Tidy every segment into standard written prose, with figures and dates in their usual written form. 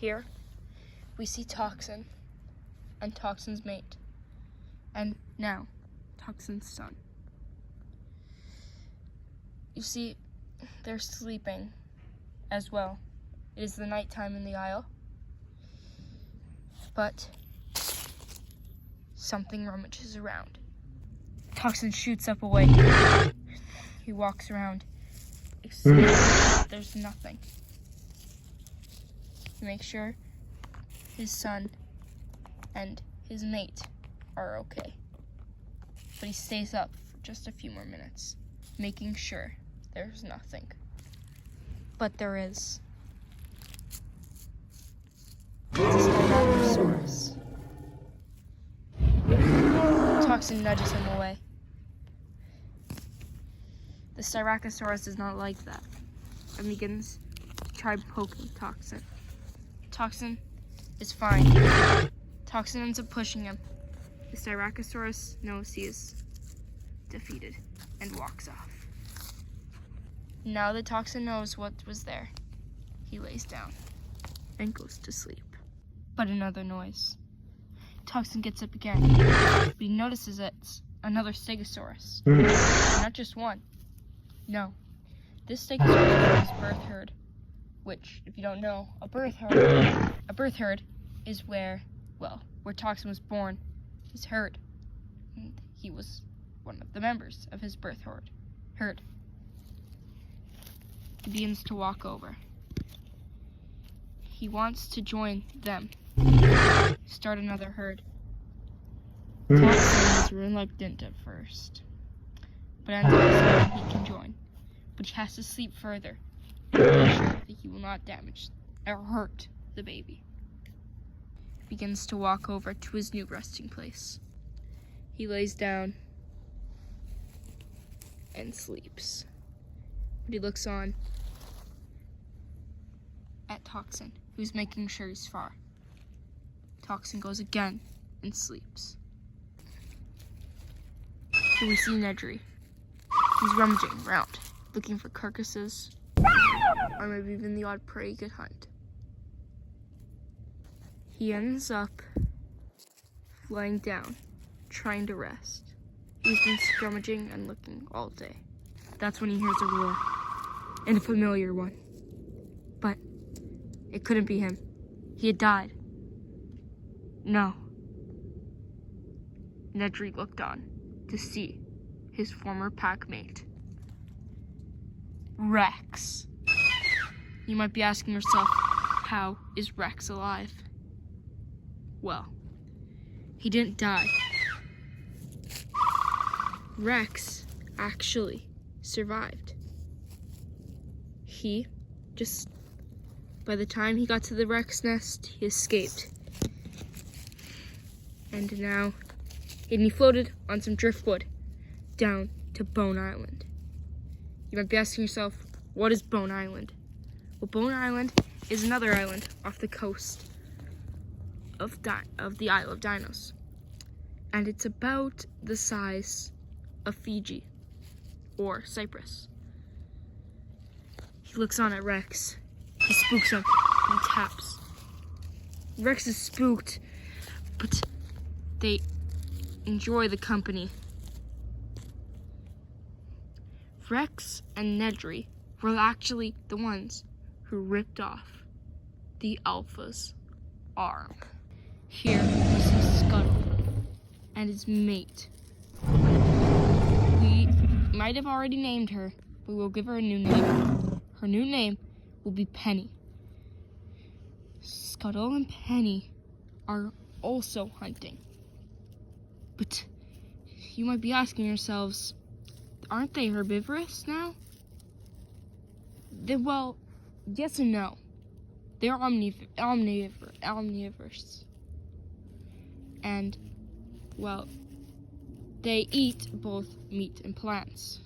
Here, we see Toxin and Toxin's mate, and now, Toxin's son. You see, they're sleeping as well. It is the nighttime in the Isle, but something rummages around. Toxin shoots up away. He walks around. There's nothing. He makes sure his son and his mate are okay. But he stays up for just a few more minutes, making sure there's nothing. But there is. It's a Styracosaurus. Toxin nudges him away. The Styracosaurus does not like that and begins to try poking Toxin. Toxin is fine. Toxin ends up pushing him. The Styracosaurus knows he is defeated and walks off. Now that Toxin knows what was there, he lays down and goes to sleep. But another noise. Toxin gets up again, but he notices it's another Stegosaurus. Not just one. No. This Stegosaurus is birth herd, which, if you don't know, a birth herd is where Toxin was born, his herd. And he was one of the members of his birth herd. He begins to walk over. He wants to join them. Start another herd. Toxin is reluctant at first, but ends up deciding he can join. But he has to sleep further to make sure that he will not damage or hurt the baby. He begins to walk over to his new resting place. He lays down and sleeps. But he looks on at Toxin, who's making sure he's far. Toxin goes again and sleeps. So we see Nedry. He's rummaging around, looking for carcasses, or maybe even the odd prey he could hunt. He ends up lying down, trying to rest. He's been scrummaging and looking all day. That's when he hears a roar, and a familiar one. But it couldn't be him. He had died. No. Nedry looked on to see his former pack mate, Rex. You might be asking yourself, how is Rex alive? Well, he didn't die. Rex actually survived. By the time he got to the Rex nest, he escaped. And he floated on some driftwood down to Bone Island. You might be asking yourself, what is Bone Island? Well, Bone Island is another island off the coast of the Isle of Dinos. And it's about the size of Fiji or Cyprus. He looks on at Rex. He spooks him and taps. Rex is spooked, but they enjoy the company. Rex and Nedry were actually the ones who ripped off the Alpha's arm. Here we see Scuttle and his mate. We might have already named her, but we'll give her a new name. Her new name will be Penny. Scuttle and Penny are also hunting. But you might be asking yourselves, aren't they herbivorous now? Well, yes and no. They're omnivores. And, well, they eat both meat and plants.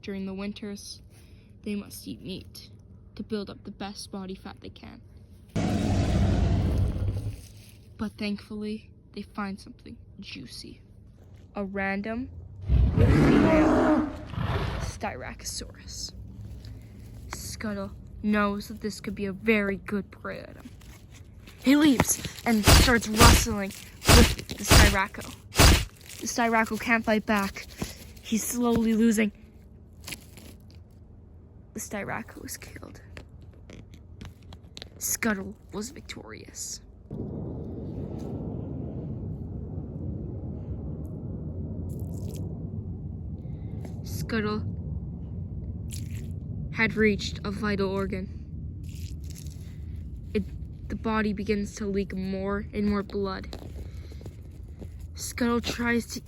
During the winters, they must eat meat to build up the best body fat they can. But thankfully, they find something juicy. A random female Styracosaurus. Scuttle knows that this could be a very good prey item. He leaps and starts wrestling with the Styraco. The Styraco can't fight back. He's slowly losing. The Styraco is killed. Scuttle was victorious. Scuttle had reached a vital organ. The body begins to leak more and more blood. Scuttle tries to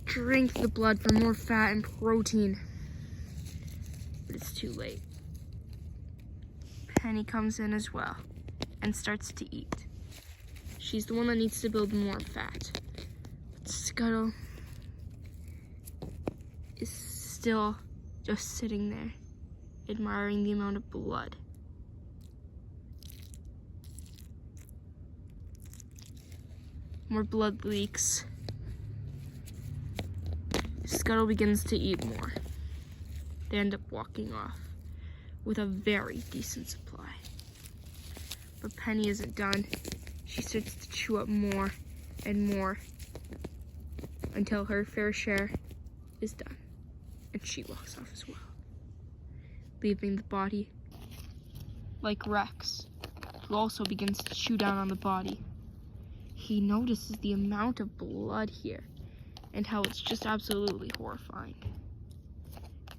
drink the blood for more fat and protein, but it's too late. Penny comes in as well and starts to eat. She's the one that needs to build more fat. But Scuttle is still just sitting there, admiring the amount of blood. More blood leaks. Scuttle begins to eat more. They end up walking off with a very decent supply. But Penny isn't done. She starts to chew up more and more until her fair share is done. And she walks off as well, leaving the body like Rex, who also begins to chew down on the body. He notices the amount of blood here and how it's just absolutely horrifying.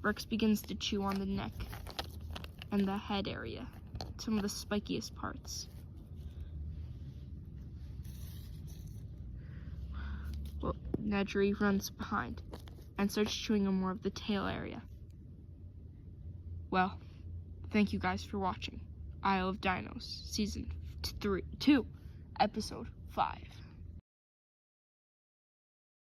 Rex begins to chew on the neck and the head area, some of the spikiest parts. Well, Nedry runs behind and starts chewing on more of the tail area. Well, thank you guys for watching Isle of Dinos, Season 2, Episode 5.